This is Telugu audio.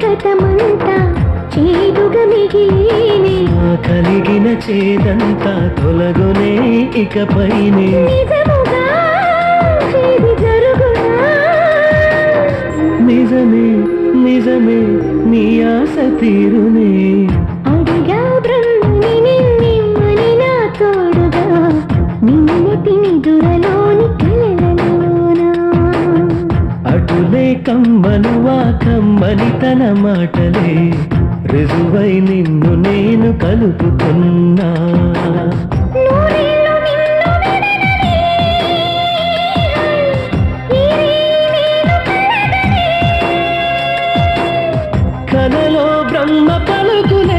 గతమంతా చేదుగా మిగిలినే కలిగిన చేదంతా తొలగునే ఇకపైనే నిజముగా చేది జరుగునా నిజమే నిజమే నీ ఆశ తీరునే అడిగా బ్రహ్మని నిమ్మని నా తోడుగా నిన్నటి నిదురలోని కలలలోనా అటులే కమ్మనువా కమ్మని తన మాటలే రుజువై నిన్ను నేను కలుపుతున్నా నూరేళ్ళు నిన్ను విడనని, ఈ నేను కలగని. కలలో బ్రహ్మ పలుకునే